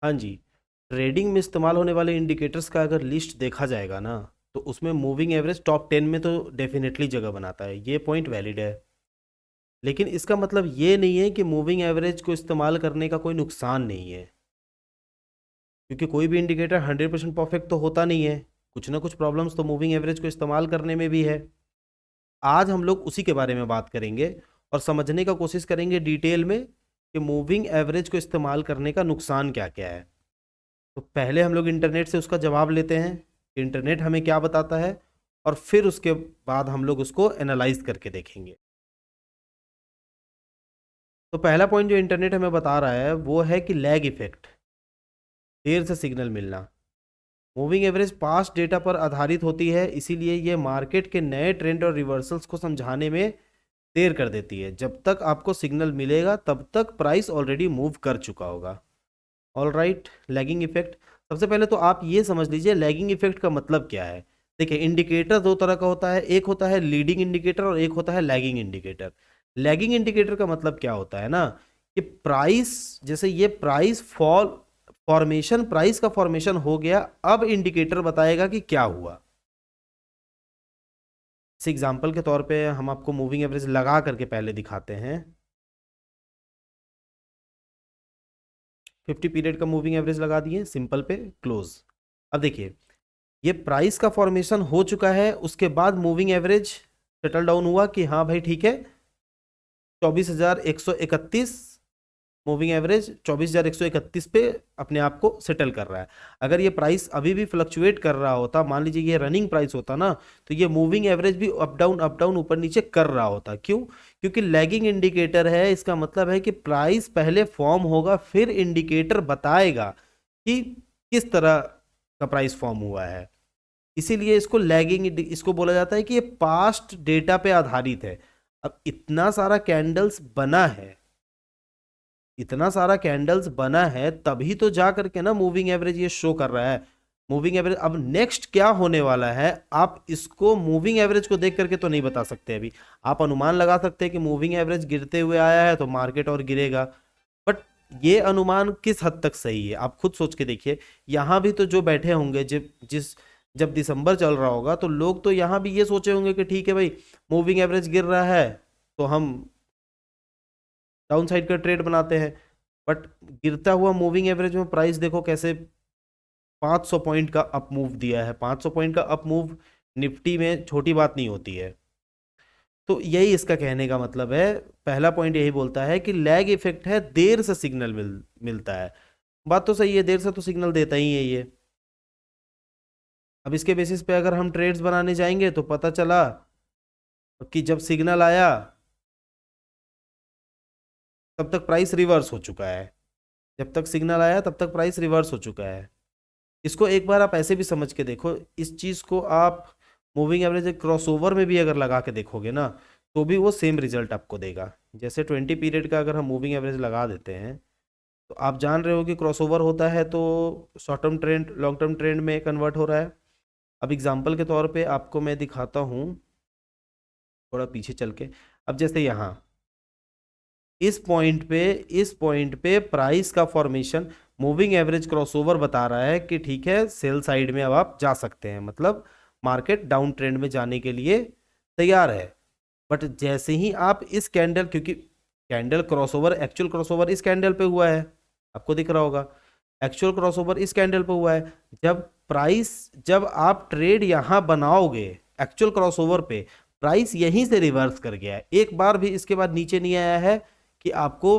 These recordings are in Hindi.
हाँ जी। ट्रेडिंग में इस्तेमाल होने वाले इंडिकेटर्स का अगर लिस्ट देखा जाएगा ना, तो उसमें मूविंग एवरेज टॉप 10 में तो डेफिनेटली जगह बनाता है, ये पॉइंट वैलिड है। लेकिन इसका मतलब ये नहीं है कि मूविंग एवरेज को इस्तेमाल करने का कोई नुकसान नहीं है, क्योंकि कोई भी इंडिकेटर 100% परफेक्ट तो होता नहीं है। कुछ ना कुछ प्रॉब्लम्स तो मूविंग एवरेज को इस्तेमाल करने में भी है। आज हम लोग उसी के बारे में बात करेंगे और समझने का कोशिश करेंगे डिटेल में कि मूविंग एवरेज को इस्तेमाल करने का नुकसान क्या क्या है। तो पहले हम लोग इंटरनेट से उसका जवाब लेते हैं कि इंटरनेट हमें क्या बताता है, और फिर उसके बाद हम लोग उसको एनालाइज करके देखेंगे। तो पहला पॉइंट जो इंटरनेट हमें बता रहा है वो है कि लैग इफेक्ट, देर से सिग्नल मिलना। मूविंग एवरेज पास्ट डेटा पर आधारित होती है, इसीलिए ये मार्केट के नए ट्रेंड और रिवर्सल्स को समझाने में देर कर देती है। जब तक आपको सिग्नल मिलेगा तब तक प्राइस ऑलरेडी मूव कर चुका होगा। All right, lagging effect. सबसे पहले तो आप ये समझ लीजिए लैगिंग इफेक्ट का मतलब क्या है। देखिए, इंडिकेटर दो तरह का होता है, एक होता है लीडिंग इंडिकेटर और एक होता है लैगिंग इंडिकेटर। लैगिंग इंडिकेटर का मतलब क्या होता है ना, कि प्राइस, जैसे ये प्राइस फॉर्मेशन, प्राइस का फॉर्मेशन हो गया, अब इंडिकेटर बताएगा कि क्या हुआ। इस एग्जांपल के तौर पे हम आपको मूविंग एवरेज लगा करके पहले दिखाते हैं। 50 पीरियड का मूविंग एवरेज लगा दिए सिंपल पे, क्लोज। अब देखिए, ये प्राइस का फॉर्मेशन हो चुका है, उसके बाद मूविंग एवरेज सेटल डाउन हुआ कि हाँ भाई ठीक है, 24,131 मूविंग एवरेज 24,131 पे अपने आप को सेटल कर रहा है। अगर ये प्राइस अभी भी फ्लक्चुएट कर रहा होता, मान लीजिए ये रनिंग प्राइस होता ना, तो ये मूविंग एवरेज भी अप डाउन ऊपर नीचे कर रहा होता। क्यों? क्योंकि लैगिंग इंडिकेटर है, इसका मतलब है कि प्राइस पहले फॉर्म होगा, फिर इंडिकेटर बताएगा कि किस तरह का प्राइस फॉर्म हुआ है। इसीलिए इसको लैगिंग, इसको बोला जाता है कि ये पास्ट डेटा पे आधारित है। अब इतना सारा कैंडल्स बना है, इतना सारा कैंडल्स बना है, तभी तो जा करके ना मूविंग एवरेज ये शो कर रहा है। मूविंग एवरेज अब नेक्स्ट क्या होने वाला है, आप इसको मूविंग एवरेज को देख करके तो नहीं बता सकते। अभी आप अनुमान लगा सकते हैं कि मूविंग एवरेज गिरते हुए आया है तो मार्केट और गिरेगा, बट ये अनुमान किस हद तक सही है आप खुद सोच के देखिए। यहां भी तो जो बैठे होंगे, जब दिसंबर चल रहा होगा, तो लोग तो यहां भी ये सोचे होंगे कि ठीक है भाई, मूविंग एवरेज गिर रहा है तो हम डाउन साइड का ट्रेड बनाते हैं। बट गिरता हुआ मूविंग एवरेज में प्राइस देखो कैसे 500 पॉइंट का अप मूव दिया है। 500 पॉइंट का अप मूव निफ्टी में छोटी बात नहीं होती है। तो यही इसका कहने का मतलब है। पहला पॉइंट यही बोलता है कि लैग इफेक्ट है, देर से सिग्नल मिलता है। बात तो सही है, देर से तो सिग्नल देता ही है ये। अब इसके बेसिस पे अगर हम ट्रेड्स बनाने जाएंगे तो पता चला कि जब सिग्नल आया तब तक प्राइस रिवर्स हो चुका है। जब तक सिग्नल आया तब तक प्राइस रिवर्स हो चुका है। इसको एक बार आप ऐसे भी समझ के देखो, इस चीज को आप मूविंग एवरेज क्रॉसओवर में भी अगर लगा के देखोगे ना, तो भी वो सेम रिजल्ट आपको देगा। जैसे 20 पीरियड का अगर हम मूविंग एवरेज लगा देते हैं, तो आप जान रहे हो कि क्रॉसओवर होता है तो short term trend long term trend में कन्वर्ट हो रहा है। अब एग्जांपल के तौर पे आपको मैं दिखाता हूँ, थोड़ा पीछे चल के। अब जैसे यहाँ इस पॉइंट पे प्राइस का फॉर्मेशन, मूविंग एवरेज क्रॉसओवर बता रहा है कि ठीक है, सेल साइड में अब आप जा सकते हैं, मतलब मार्केट डाउन ट्रेंड में जाने के लिए तैयार है। बट जैसे ही आप इस कैंडल, क्योंकि कैंडल क्रॉसओवर, एक्चुअल क्रॉसओवर इस कैंडल पे हुआ है, आपको दिख रहा होगा, एक्चुअल क्रॉसओवर इस कैंडल पे हुआ है। जब आप ट्रेड यहां बनाओगे एक्चुअल क्रॉसओवर पे, प्राइस यहीं से रिवर्स कर गया है, एक बार भी इसके बाद नीचे नहीं आया है कि आपको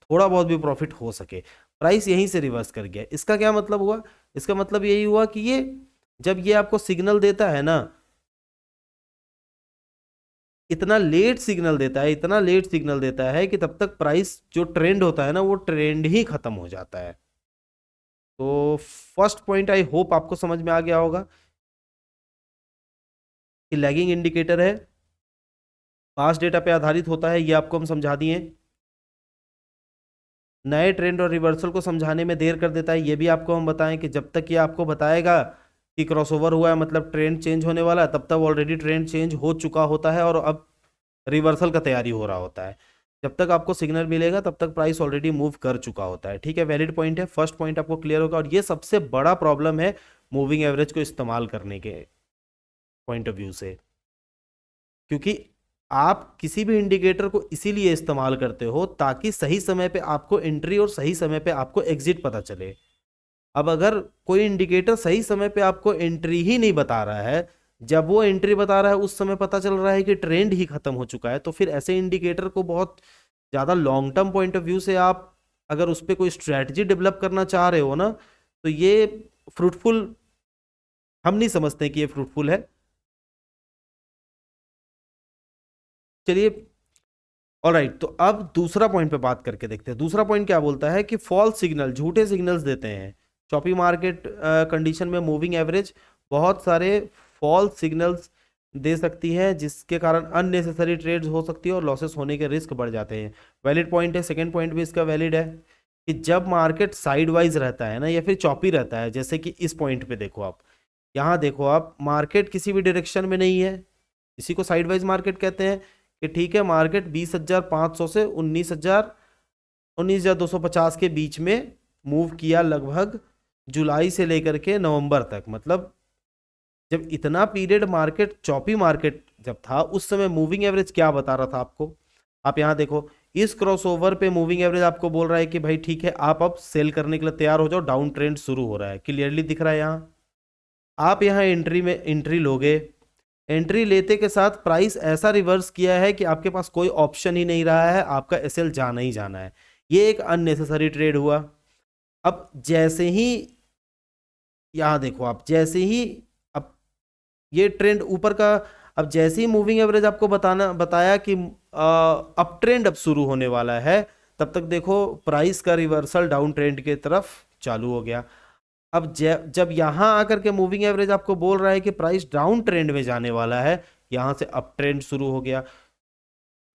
थोड़ा बहुत भी प्रॉफिट हो सके। प्राइस यहीं से रिवर्स कर गया। इसका क्या मतलब हुआ? इसका मतलब यही हुआ कि ये, जब ये आपको सिग्नल देता है ना, इतना लेट सिग्नल देता है, इतना लेट सिग्नल देता है कि तब तक प्राइस जो ट्रेंड होता है ना, वो ट्रेंड ही खत्म हो जाता है। तो फर्स्ट पॉइंट आई होप आपको समझ में आ गया होगा कि लैगिंग इंडिकेटर है, पास्ट डेटा पे आधारित होता है, ये आपको हम समझा दिए। नए ट्रेंड और रिवर्सल को समझाने में देर कर देता है, ये भी आपको हम बताएं कि जब तक ये आपको बताएगा कि क्रॉसओवर हुआ है मतलब ट्रेंड चेंज होने वाला है, तब तक ऑलरेडी ट्रेंड चेंज हो चुका होता है और अब रिवर्सल का तैयारी हो रहा होता है। जब तक आपको सिग्नल मिलेगा तब तक प्राइस ऑलरेडी मूव कर चुका होता है। ठीक है, वैलिड पॉइंट है, फर्स्ट पॉइंट आपको क्लियर होगा। और ये सबसे बड़ा प्रॉब्लम है मूविंग एवरेज को इस्तेमाल करने के पॉइंट ऑफ व्यू से, क्योंकि आप किसी भी इंडिकेटर को इसीलिए इस्तेमाल करते हो ताकि सही समय पे आपको एंट्री और सही समय पे आपको एग्जिट पता चले। अब अगर कोई इंडिकेटर सही समय पे आपको एंट्री ही नहीं बता रहा है, जब वो एंट्री बता रहा है उस समय पता चल रहा है कि ट्रेंड ही खत्म हो चुका है, तो फिर ऐसे इंडिकेटर को बहुत ज़्यादा long term point of view से आप अगर उस पर कोई स्ट्रैटेजी डेवलप करना चाह रहे हो ना, तो ये फ्रूटफुल हम नहीं समझते कि ये फ्रूटफुल है। चलिए, ऑलराइट, तो अब दूसरा पॉइंट पे बात करके देखते हैं। दूसरा पॉइंट क्या बोलता है कि फॉल्स सिग्नल, झूठे सिग्नल्स देते हैं चॉपी मार्केट कंडीशन में। मूविंग एवरेज बहुत सारे फॉल्स सिग्नल्स दे सकती है जिसके कारण अननेसेसरी ट्रेड्स हो सकती है और लॉसेस होने के रिस्क बढ़ जाते हैं। वैलिड पॉइंट है, सेकंड पॉइंट भी इसका वैलिड है कि जब मार्केट साइडवाइज रहता है ना या फिर चॉपी रहता है, जैसे कि इस पॉइंट पे देखो आप, यहाँ देखो आप, मार्केट किसी भी डायरेक्शन में नहीं है, इसी को साइडवाइज मार्केट कहते हैं। कि ठीक है, मार्केट 20,500 से 19,250 के बीच में मूव किया लगभग जुलाई से लेकर के नवंबर तक। मतलब जब इतना पीरियड मार्केट चॉपी मार्केट जब था, उस समय मूविंग एवरेज क्या बता रहा था आपको? आप यहाँ देखो, इस क्रॉसओवर पे मूविंग एवरेज आपको बोल रहा है कि भाई ठीक है, आप अब सेल करने के लिए तैयार हो जाओ, डाउन ट्रेंड शुरू हो रहा है, क्लियरली दिख रहा है। यहाँ आप यहाँ एंट्री लोगे, एंट्री लेते के साथ प्राइस ऐसा रिवर्स किया है कि आपके पास कोई ऑप्शन ही नहीं रहा है, आपका एसएल जाना ही जाना है। ये एक अननेसेसरी ट्रेड हुआ। अब जैसे ही यहाँ देखो आप, जैसे ही अब ये ट्रेंड ऊपर का, अब जैसे ही मूविंग एवरेज आपको बताया कि अप ट्रेंड अब शुरू होने वाला है, तब तक देखो प्राइस का रिवर्सल डाउन ट्रेंड के तरफ चालू हो गया। अब जब यहां आकर के मूविंग एवरेज आपको बोल रहा है कि प्राइस डाउन ट्रेंड में जाने वाला है, यहां से अप ट्रेंड शुरू हो गया।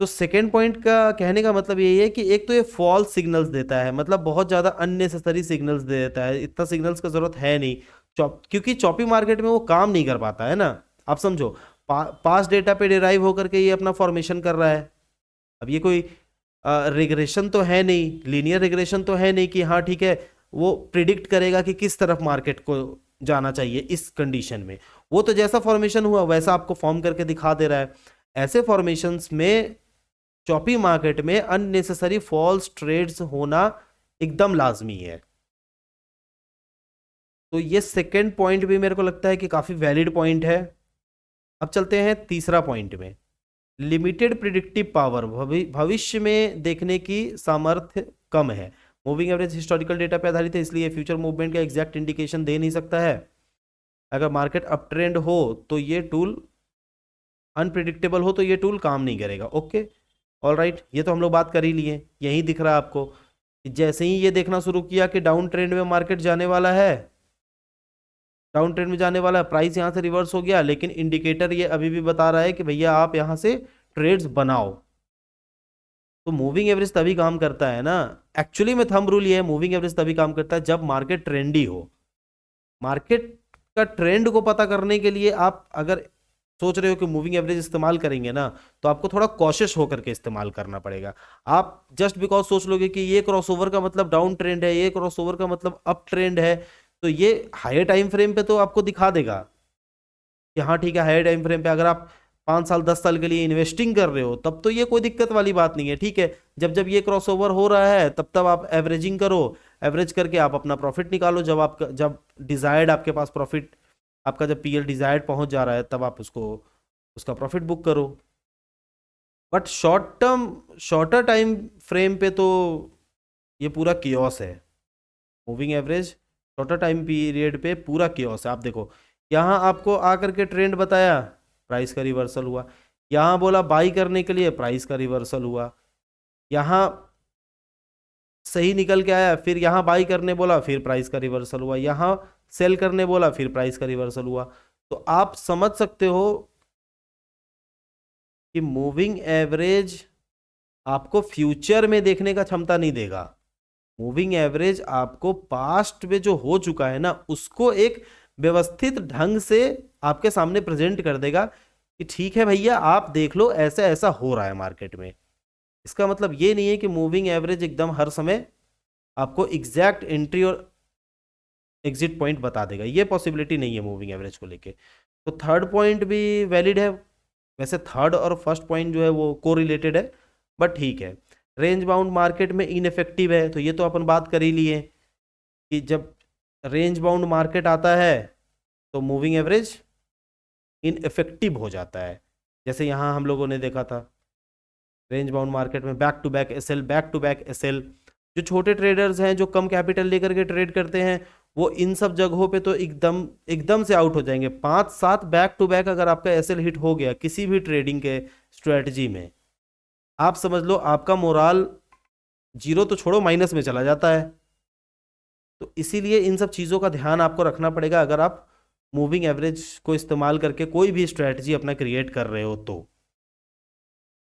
तो सेकेंड पॉइंट का कहने का मतलब यही है कि एक तो ये फॉल्स सिग्नल्स देता है, मतलब बहुत ज्यादा अननेसेसरी सिग्नल्स दे देता है, इतना सिग्नल्स का जरूरत है नहीं। क्योंकि चॉपी मार्केट में वो काम नहीं कर पाता है ना। आप समझो, पास डेटा पे डिराइव होकर के ये अपना फॉर्मेशन कर रहा है। अब ये कोई रिग्रेशन तो है नहीं, लीनियर रिग्रेशन तो है नहीं कि हाँ ठीक है वो प्रिडिक्ट करेगा कि किस तरफ मार्केट को जाना चाहिए इस कंडीशन में। वो तो जैसा फॉर्मेशन हुआ वैसा आपको फॉर्म करके दिखा दे रहा है। ऐसे फॉर्मेशंस में चॉपी मार्केट में अननेसेसरी फॉल्स ट्रेड्स होना एकदम लाजमी है। तो ये सेकंड पॉइंट भी मेरे को लगता है कि काफी वैलिड पॉइंट है। अब चलते हैं तीसरा पॉइंट में, लिमिटेड प्रिडिक्टिव पावर, भविष्य में देखने की सामर्थ्य कम है। मूविंग एवरेज हिस्टोरिकल डेटा पे आधारित है, इसलिए फ्यूचर मूवमेंट का एग्जैक्ट इंडिकेशन दे नहीं सकता है। अगर मार्केट अप ट्रेंड हो तो ये टूल, अनप्रिडिक्टेबल हो तो ये टूल काम नहीं करेगा। ओके, ऑलराइट, ये तो हम लोग बात कर ही लिए। यही दिख रहा है आपको, जैसे ही ये देखना शुरू किया कि डाउन ट्रेंड में मार्केट जाने वाला है, डाउन ट्रेंड में जाने वाला है, प्राइस यहाँ से रिवर्स हो गया, लेकिन इंडिकेटर ये अभी भी बता रहा है कि भैया आप यहाँ से ट्रेड्स बनाओ। तो मूविंग एवरेज तभी काम करता है ना, एक्चुअली में थंब रूल ये है, मूविंग एवरेज तभी काम करता है जब मार्केट ट्रेंडी हो। मार्केट का ट्रेंड को पता करने के लिए आप अगर सोच रहे हो कि मूविंग एवरेज इस्तेमाल करेंगे ना, तो आपको थोड़ा कॉशियस होकर के इस्तेमाल करना पड़ेगा। आप जस्ट बिकॉज सोच लोगे कि ये क्रॉसओवर का मतलब डाउन ट्रेंड है, ये क्रॉसओवर का मतलब अप ट्रेंड है, तो ये हायर टाइम फ्रेम पे तो आपको दिखा देगा कि हाँ ठीक है, हायर टाइम फ्रेम पे अगर आप 5 साल 10 साल के लिए इन्वेस्टिंग कर रहे हो तब तो ये कोई दिक्कत वाली बात नहीं है। ठीक है, जब जब ये क्रॉसओवर हो रहा है तब तब आप एवरेजिंग करो, एवरेज करके आप अपना प्रॉफिट निकालो। जब डिजायर्ड आपके पास प्रॉफिट, आपका जब पीएल डिजायर्ड पहुंच जा रहा है तब आप उसका प्रॉफिट बुक करो। बट शॉर्टर टाइम फ्रेम पे तो ये पूरा कियोस है। Moving average shorter time period पे पूरा कियोस है। आप देखो, यहाँ आपको आकर के ट्रेंड बताया, प्राइस का रिवर्सल हुआ, यहाँ बोला बाई करने के लिए, प्राइस का रिवर्सल हुआ, यहाँ सही निकल के आया, फिर यहाँ बाई करने बोला, फिर प्राइस का रिवर्सल हुआ, यहाँ सेल करने बोला, फिर प्राइस का रिवर्सल हुआ। तो आप समझ सकते हो कि मूविंग एवरेज आपको फ्यूचर में देखने का क्षमता नहीं देगा। मूविंग एवरेज आपको पास्ट में जो हो चुका है ना, उसको एक व्यवस्थित ढंग से आपके सामने प्रेजेंट कर देगा कि ठीक है भैया, आप देख लो ऐसा ऐसा हो रहा है मार्केट में। इसका मतलब ये नहीं है कि मूविंग एवरेज एकदम हर समय आपको एग्जैक्ट एंट्री और एग्जिट पॉइंट बता देगा, ये पॉसिबिलिटी नहीं है मूविंग एवरेज को लेके। तो थर्ड पॉइंट भी वैलिड है। वैसे थर्ड और फर्स्ट पॉइंट जो है वो को रिलेटेड है, बट ठीक है। रेंज बाउंड मार्केट में इनफेक्टिव है, तो ये तो अपन बात कर ही लिए कि जब रेंज बाउंड मार्केट आता है तो मूविंग एवरेज इनफेक्टिव हो जाता है। जैसे यहाँ हम लोगों ने देखा था रेंज बाउंड मार्केट में back to back SL, back to back SL. जो छोटे ट्रेडर्स हैं जो कम कैपिटल लेकर के ट्रेड करते हैं, वो इन सब जगहों पे तो एकदम एकदम से आउट हो जाएंगे। 5-7 बैक टू बैक अगर आपका एसएल हिट हो गया किसी भी ट्रेडिंग के स्ट्रेटजी में, आप समझ लो आपका मोराल जीरो तो छोड़ो माइनस में चला जाता है। तो इसीलिए इन सब चीज़ों का ध्यान आपको रखना पड़ेगा अगर आप मूविंग एवरेज को इस्तेमाल करके कोई भी स्ट्रेटजी अपना क्रिएट कर रहे हो तो।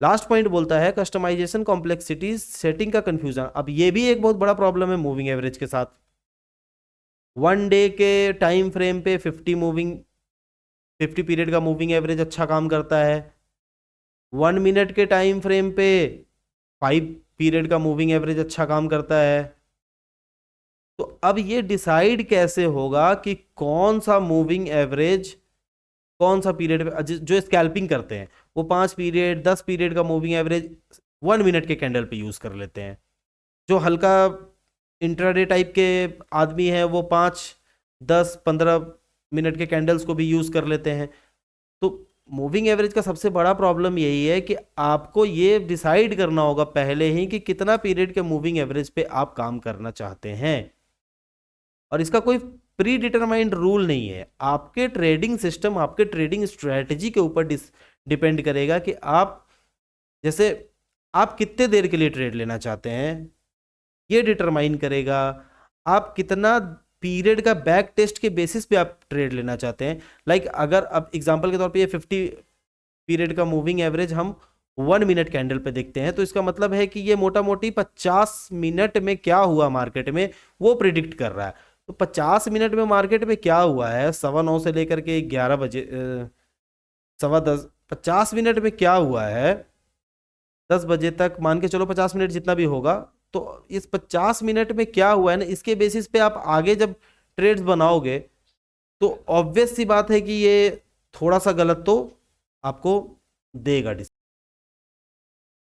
लास्ट पॉइंट बोलता है कस्टमाइजेशन कॉम्प्लेक्सिटी, सेटिंग का कंफ्यूजन। अब ये भी एक बहुत बड़ा प्रॉब्लम है मूविंग एवरेज के साथ। 1 डे के टाइम फ्रेम पे 50 पीरियड का मूविंग एवरेज अच्छा काम करता है। 1 मिनट के टाइम फ्रेम पे 5 पीरियड का मूविंग एवरेज अच्छा काम करता है। तो अब ये डिसाइड कैसे होगा कि कौन सा मूविंग एवरेज कौन सा पीरियड पे, जो स्कैल्पिंग करते हैं वो 5 पीरियड 10 पीरियड का मूविंग एवरेज 1 मिनट के कैंडल पे यूज कर लेते हैं। जो हल्का इंट्राडे टाइप के आदमी है वो 5, 10, 15 मिनट के कैंडल्स को भी यूज कर लेते हैं। तो मूविंग एवरेज का सबसे बड़ा प्रॉब्लम यही है कि आपको ये डिसाइड करना होगा पहले ही कि कितना पीरियड के मूविंग एवरेज पे आप काम करना चाहते हैं। और इसका कोई प्री डिटरमाइंड रूल नहीं है। आपके ट्रेडिंग सिस्टम, आपके ट्रेडिंग स्ट्रेटजी के ऊपर डिपेंड करेगा कि आप, जैसे आप कितने देर के लिए ट्रेड लेना चाहते हैं, ये डिटरमाइन करेगा। आप कितना पीरियड का बैक टेस्ट के बेसिस पे आप ट्रेड लेना चाहते हैं। लाइक अगर अब एग्जांपल के तौर पे ये 50 पीरियड का मूविंग एवरेज हम 1 मिनट कैंडल पे देखते हैं, तो इसका मतलब है कि ये मोटा मोटी 50 मिनट में क्या हुआ मार्केट में वो प्रिडिक्ट कर रहा है। तो 50 मिनट में मार्केट में क्या हुआ है 9:15 से लेकर के 11 बजे, 10:15, 50 मिनट में क्या हुआ है 10 बजे तक, मान के चलो 50 मिनट जितना भी होगा। तो इस 50 मिनट में क्या हुआ है ना, इसके बेसिस पे आप आगे जब ट्रेड्स बनाओगे तो ऑब्वियस सी बात है कि ये थोड़ा सा गलत तो आपको देगा। तो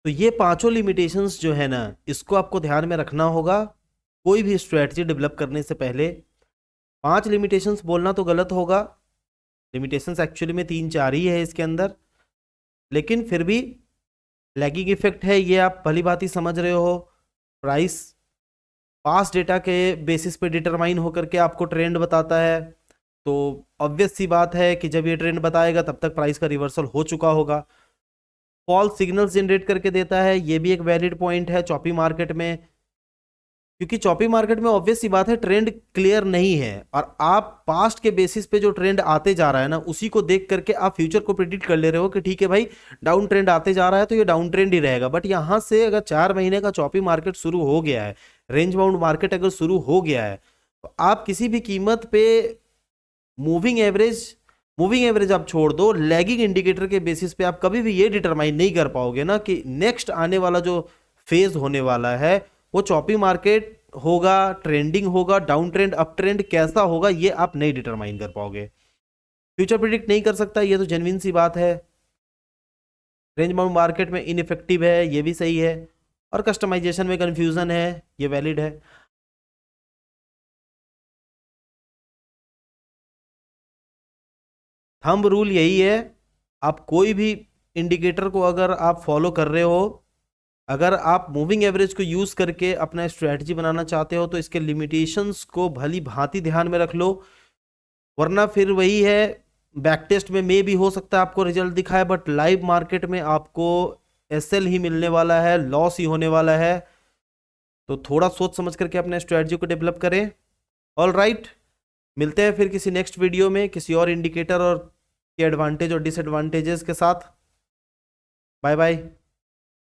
ये पांचों लिमिटेशंस जो है ना, इसको आपको ध्यान में रखना होगा कोई भी स्ट्रेटजी डेवलप करने से पहले। 5 लिमिटेशंस बोलना तो गलत होगा, लिमिटेशंस एक्चुअली में 3-4 ही है इसके अंदर, लेकिन फिर भी लैगिंग इफेक्ट है, ये आप भली भांति समझ रहे हो। प्राइस पास डेटा के बेसिस पे डिटरमाइन होकर के आपको ट्रेंड बताता है, तो ऑब्वियस सी बात है कि जब ये ट्रेंड बताएगा तब तक प्राइस का रिवर्सल हो चुका होगा। फॉल्स सिग्नल्स जनरेट करके देता है, ये भी एक वैलिड पॉइंट है चॉपी मार्केट में, क्योंकि चॉपी मार्केट में ऑब्वियस सी बात है ट्रेंड क्लियर नहीं है, और आप पास्ट के बेसिस पे जो ट्रेंड आते जा रहा है ना, उसी को देख करके आप फ्यूचर को प्रिडिक्ट कर ले रहे हो कि ठीक है भाई डाउन ट्रेंड आते जा रहा है तो ये डाउन ट्रेंड ही रहेगा। बट यहां से अगर 4 महीने का चॉपी मार्केट शुरू हो गया है, रेंज बाउंड मार्केट अगर शुरू हो गया है, तो आप किसी भी कीमत पे मूविंग एवरेज आप छोड़ दो, लैगिंग इंडिकेटर के बेसिस पे आप कभी भी ये डिटरमाइन नहीं कर पाओगे ना कि नेक्स्ट आने वाला जो फेज होने वाला है वो चॉपी मार्केट होगा, ट्रेंडिंग होगा, डाउन ट्रेंड, अप ट्रेंड कैसा होगा, ये आप नहीं डिटरमाइन कर पाओगे। फ्यूचर प्रिडिक्ट नहीं कर सकता, ये तो जेन्युइन सी बात है। रेंज बाउंड मार्केट में इनइफेक्टिव है, ये भी सही है, और कस्टमाइजेशन में कंफ्यूजन है, ये वैलिड है। थंब रूल यही है, आप कोई भी इंडिकेटर को अगर आप फॉलो कर रहे हो, अगर आप मूविंग एवरेज को यूज करके अपना स्ट्रेटजी बनाना चाहते हो तो इसके लिमिटेशंस को भली भांति ध्यान में रख लो, वरना फिर वही है, बैक टेस्ट में भी हो सकता है आपको रिजल्ट दिखाए, बट लाइव मार्केट में आपको एसएल ही मिलने वाला है, लॉस ही होने वाला है। तो थोड़ा सोच समझ करके अपने स्ट्रेटजी को डेवलप करें। ऑल राइट, मिलते हैं फिर किसी नेक्स्ट वीडियो में किसी और इंडिकेटर और के एडवांटेज और डिसएडवांटेजेस के साथ। Bye bye.